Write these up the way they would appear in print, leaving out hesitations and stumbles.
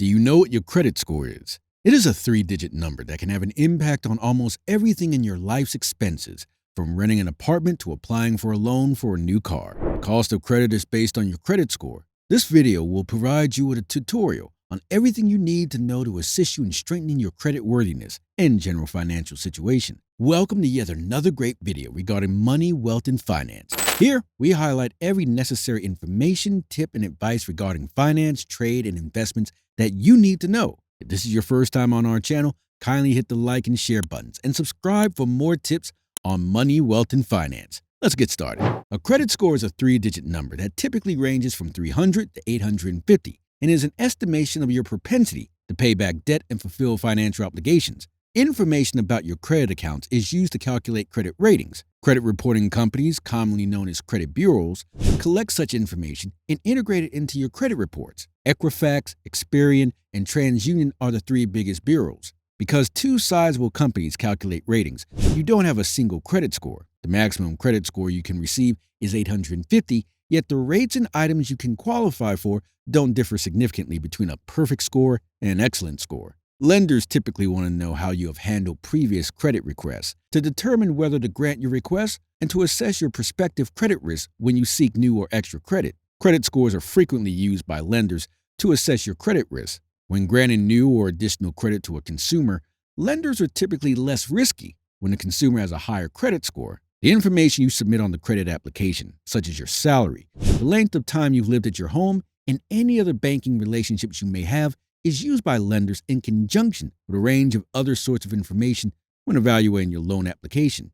Do you know what your credit score is? It is a three-digit number that can have an impact on almost everything in your life's expenses, from renting an apartment to applying for a loan for a new car. The cost of credit is based on your credit score. This video will provide you with a tutorial on everything you need to know to assist you in strengthening your credit worthiness and general financial situation. Welcome to yet another great video regarding money, wealth, and finance. Here, we highlight every necessary information, tip, and advice regarding finance, trade, and investments that you need to know. If this is your first time on our channel, kindly hit the like and share buttons and subscribe for more tips on money, wealth, and finance. Let's get started. A credit score is a three-digit number that typically ranges from 300 to 850 and is an estimation of your propensity to pay back debt and fulfill financial obligations. Information about your credit accounts is used to calculate credit ratings. Credit reporting companies, commonly known as credit bureaus, collect such information and integrate it into your credit reports. Equifax, Experian, and TransUnion are the three biggest bureaus. Because two sizable companies calculate ratings, you don't have a single credit score. The maximum credit score you can receive is 850, yet the rates and items you can qualify for don't differ significantly between a perfect score and an excellent score. Lenders typically want to know how you have handled previous credit requests to determine whether to grant your request and to assess your prospective credit risk when you seek new or extra credit. Credit scores are frequently used by lenders to assess your credit risk. When granting new or additional credit to a consumer, lenders are typically less risky when the consumer has a higher credit score. The information you submit on the credit application, such as your salary, the length of time you've lived at your home, and any other banking relationships you may have, is used by lenders in conjunction with a range of other sorts of information when evaluating your loan application.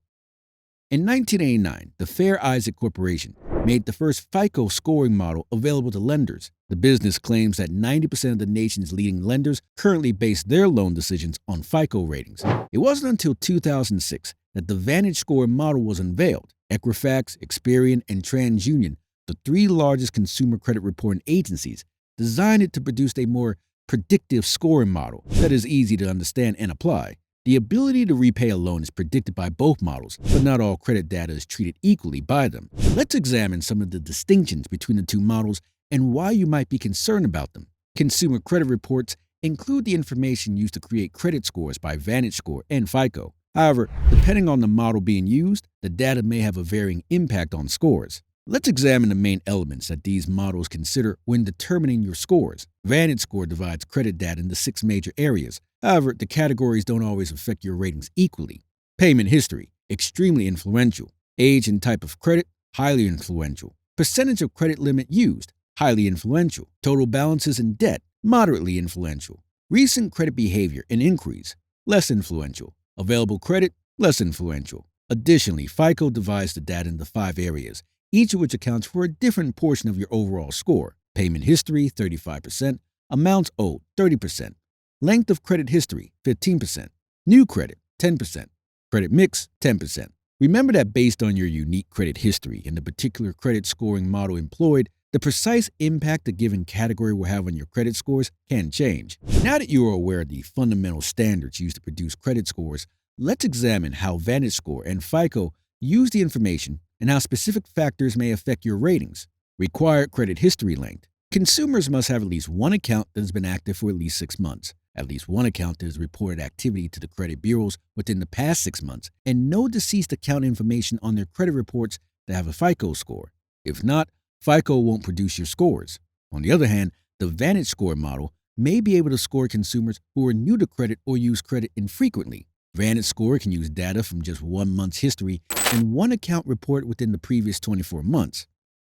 In 1989, the Fair Isaac Corporation made the first FICO scoring model available to lenders. The business claims that 90% of the nation's leading lenders currently base their loan decisions on FICO ratings. It wasn't until 2006 that the VantageScore model was unveiled. Equifax, Experian, and TransUnion, the three largest consumer credit reporting agencies, designed it to produce a more predictive scoring model that is easy to understand and apply. The ability to repay a loan is predicted by both models, but not all credit data is treated equally by them. Let's examine some of the distinctions between the two models and why you might be concerned about them. Consumer credit reports include the information used to create credit scores by VantageScore and FICO. However, depending on the model being used, the data may have a varying impact on scores. Let's examine the main elements that these models consider when determining your scores. VantageScore divides credit data into 6 major areas. However, the categories don't always affect your ratings equally. Payment history, extremely influential. Age and type of credit, highly influential. Percentage of credit limit used, highly influential. Total balances in debt, moderately influential. Recent credit behavior and inquiries, less influential. Available credit, less influential. Additionally, FICO divides the data into 5 areas, each of which accounts for a different portion of your overall score. Payment history, 35%. Amounts owed, 30%. Length of credit history, 15%. New credit, 10%. Credit mix, 10%. Remember that based on your unique credit history and the particular credit scoring model employed, the precise impact a given category will have on your credit scores can change. Now that you are aware of the fundamental standards used to produce credit scores, let's examine how VantageScore and FICO use the information and how specific factors may affect your ratings. Required credit history length. Consumers must have at least one account that has been active for at least 6 months, at least one account that has reported activity to the credit bureaus within the past 6 months, and no deceased account information on their credit reports that have a FICO score. If not, FICO won't produce your scores. On the other hand, the VantageScore model may be able to score consumers who are new to credit or use credit infrequently. VantageScore can use data from just 1 month's history and one account report within the previous 24 months.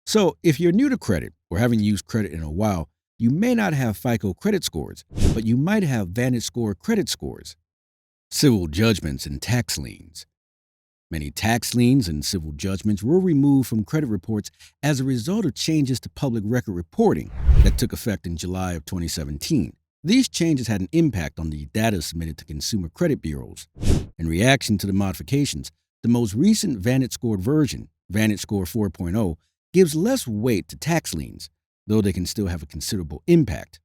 So, if you're new to credit or haven't used credit in a while, you may not have FICO credit scores, but you might have VantageScore credit scores. Civil judgments and tax liens. Many tax liens and civil judgments were removed from credit reports as a result of changes to public record reporting that took effect in July of 2017. These changes had an impact on the data submitted to consumer credit bureaus. In reaction to the modifications, the most recent VantageScore version, VantageScore 4.0, gives less weight to tax liens, though they can still have a considerable impact.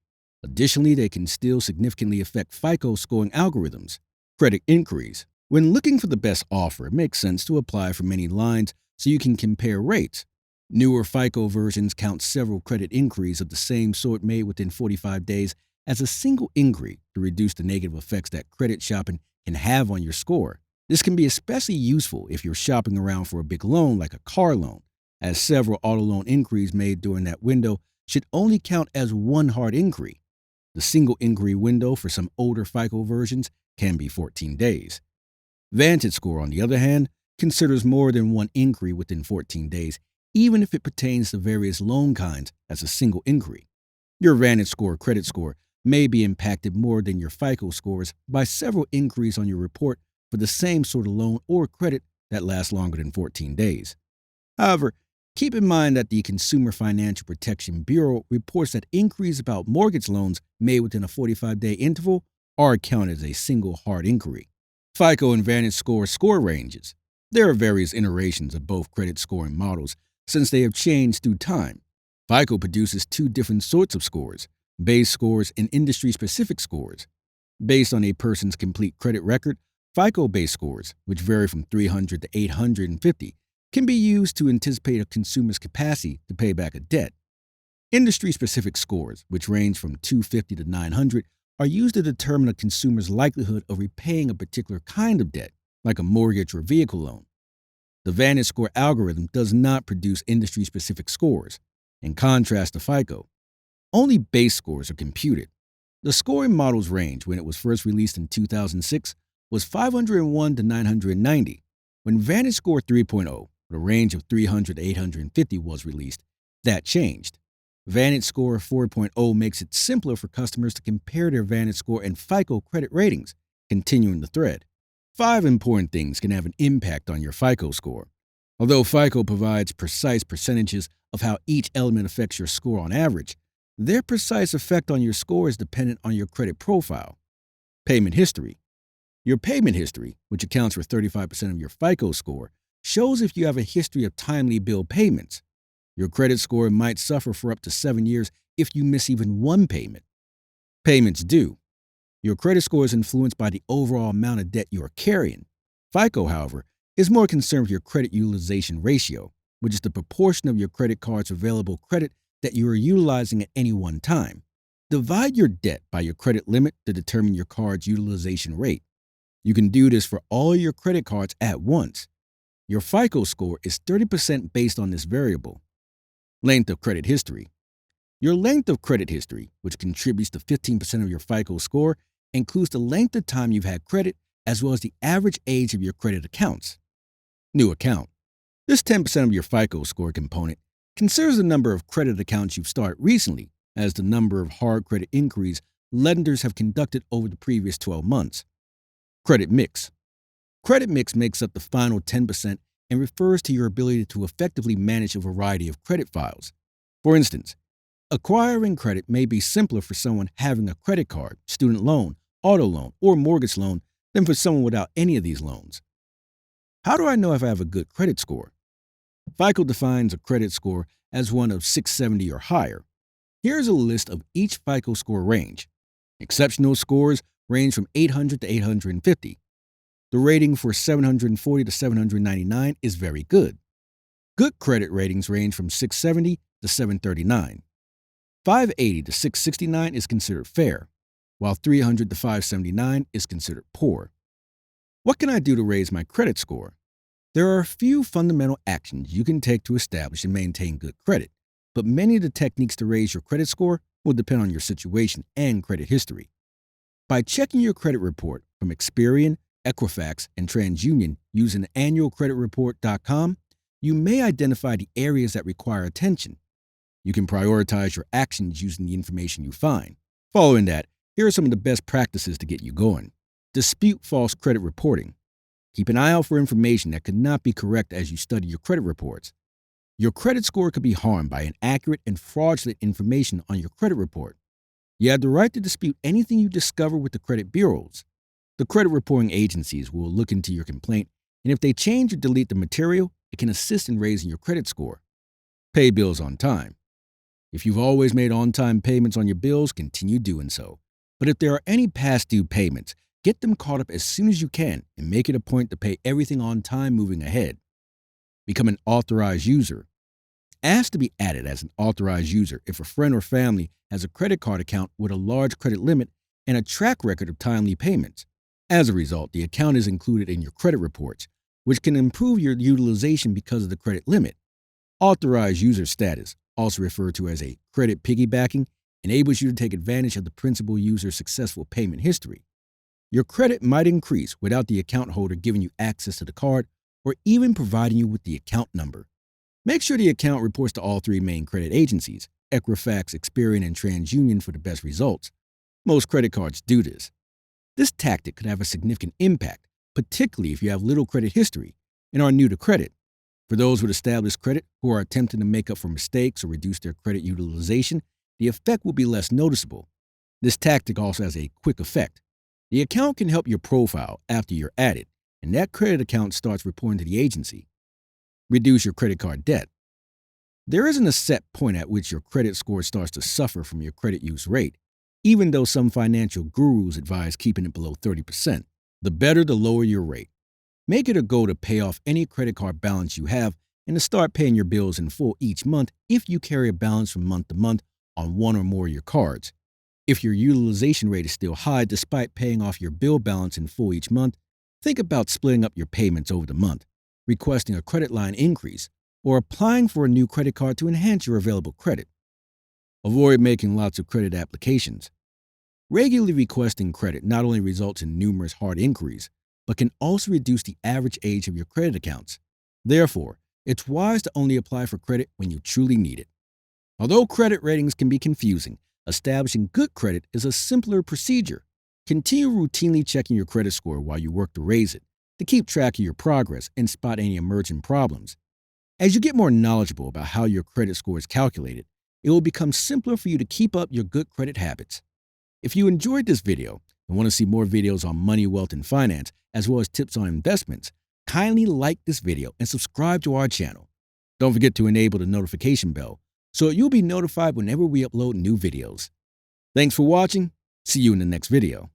Additionally, they can still significantly affect FICO scoring algorithms. Credit inquiries. When looking for the best offer, it makes sense to apply for many lines so you can compare rates. Newer FICO versions count several credit inquiries of the same sort made within 45 days as a single inquiry to reduce the negative effects that credit shopping can have on your score. This can be especially useful if you're shopping around for a big loan like a car loan, as several auto loan inquiries made during that window should only count as one hard inquiry. The single inquiry window for some older FICO versions can be 14 days. VantageScore, on the other hand, considers more than one inquiry within 14 days, even if it pertains to various loan kinds as a single inquiry. Your VantageScore credit score may be impacted more than your FICO scores by several inquiries on your report for the same sort of loan or credit that lasts longer than 14 days. However, keep in mind that the Consumer Financial Protection Bureau reports that inquiries about mortgage loans made within a 45-day interval are counted as a single hard inquiry. FICO and VantageScore score ranges. There are various iterations of both credit scoring models since they have changed through time. FICO produces two different sorts of scores: base scores and industry-specific scores. Based on a person's complete credit record, FICO base scores, which vary from 300 to 850, can be used to anticipate a consumer's capacity to pay back a debt. Industry-specific scores, which range from 250 to 900, are used to determine a consumer's likelihood of repaying a particular kind of debt, like a mortgage or vehicle loan. The VantageScore algorithm does not produce industry-specific scores. In contrast to FICO, only base scores are computed. The scoring model's range when it was first released in 2006 was 501 to 990. When VantageScore 3.0, with a range of 300 to 850, was released, that changed. VantageScore 4.0 makes it simpler for customers to compare their VantageScore and FICO credit ratings. Continuing the thread, 5 important things can have an impact on your FICO score. Although FICO provides precise percentages of how each element affects your score on average, their precise effect on your score is dependent on your credit profile. Payment history. Your payment history, which accounts for 35% of your FICO score, shows if you have a history of timely bill payments. Your credit score might suffer for up to 7 years if you miss even one payment. Payments due. Your credit score is influenced by the overall amount of debt you are carrying. FICO, however, is more concerned with your credit utilization ratio, which is the proportion of your credit card's available credit that you are utilizing at any one time. Divide your debt by your credit limit to determine your card's utilization rate. You can do this for all your credit cards at once. Your FICO score is 30% based on this variable. Length of credit history. Your length of credit history, which contributes to 15% of your FICO score, includes the length of time you've had credit as well as the average age of your credit accounts. New account. This 10% of your FICO score component considers the number of credit accounts you've started recently as the number of hard credit inquiries lenders have conducted over the previous 12 months. Credit mix. Credit mix makes up the final 10% and refers to your ability to effectively manage a variety of credit files. For instance, acquiring credit may be simpler for someone having a credit card, student loan, auto loan, or mortgage loan than for someone without any of these loans. How do I know if I have a good credit score? FICO defines a credit score as one of 670 or higher. Here's a list of each FICO score range. Exceptional scores range from 800 to 850. The rating for 740 to 799 is very good. Good credit ratings range from 670 to 739. 580 to 669 is considered fair, while 300 to 579 is considered poor. What can I do to raise my credit score? There are a few fundamental actions you can take to establish and maintain good credit, but many of the techniques to raise your credit score will depend on your situation and credit history. By checking your credit report from Experian, Equifax, and TransUnion using annualcreditreport.com, you may identify the areas that require attention. You can prioritize your actions using the information you find. Following that, here are some of the best practices to get you going. Dispute false credit reporting. Keep an eye out for information that could not be correct as you study your credit reports. Your credit score could be harmed by inaccurate and fraudulent information on your credit report. You have the right to dispute anything you discover with the credit bureaus. The credit reporting agencies will look into your complaint, and if they change or delete the material, it can assist in raising your credit score. Pay bills on time. If you've always made on-time payments on your bills, continue doing so. But if there are any past due payments, get them caught up as soon as you can and make it a point to pay everything on time moving ahead. Become an authorized user. Ask to be added as an authorized user if a friend or family has a credit card account with a large credit limit and a track record of timely payments. As a result, the account is included in your credit reports, which can improve your utilization because of the credit limit. Authorized user status, also referred to as a credit piggybacking, enables you to take advantage of the principal user's successful payment history. Your credit might increase without the account holder giving you access to the card or even providing you with the account number. Make sure the account reports to all three main credit agencies, Equifax, Experian, and TransUnion, for the best results. Most credit cards do this. This tactic could have a significant impact, particularly if you have little credit history and are new to credit. For those with established credit who are attempting to make up for mistakes or reduce their credit utilization, the effect will be less noticeable. This tactic also has a quick effect. The account can help your profile after you're added, and that credit account starts reporting to the agency. Reduce your credit card debt. There isn't a set point at which your credit score starts to suffer from your credit use rate, even though some financial gurus advise keeping it below 30%. The better, the lower your rate. Make it a goal to pay off any credit card balance you have and to start paying your bills in full each month if you carry a balance from month to month on one or more of your cards. If your utilization rate is still high despite paying off your bill balance in full each month, think about splitting up your payments over the month, requesting a credit line increase, or applying for a new credit card to enhance your available credit. Avoid making lots of credit applications. Regularly requesting credit not only results in numerous hard inquiries, but can also reduce the average age of your credit accounts. Therefore, it's wise to only apply for credit when you truly need it. Although credit ratings can be confusing, establishing good credit is a simpler procedure. Continue routinely checking your credit score while you work to raise it, to keep track of your progress and spot any emerging problems. As you get more knowledgeable about how your credit score is calculated, it will become simpler for you to keep up your good credit habits. If you enjoyed this video and want to see more videos on money, wealth, and finance, as well as tips on investments, kindly like this video and subscribe to our channel. Don't forget to enable the notification bell so you'll be notified whenever we upload new videos. Thanks for watching. See you in the next video.